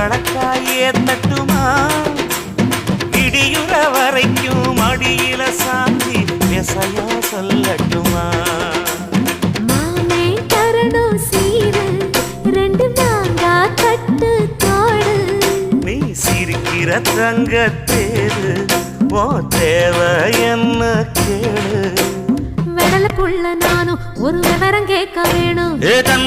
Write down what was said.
வழக்காயே தட்டுமா இடியுற வரைக்கும் அடியில சாந்தி விசையா சொல்லட்டுமா மாமே தரணும் சீரு ரெண்டு மாங்கா கட்டு தோடு நீ சிரிக்கிற தங்கத்தேரு ஓ தேவை என்ன கேளு வெடல புள்ள நானும் ஒரு விவரம் கேட்க வேணும் ஏ தன்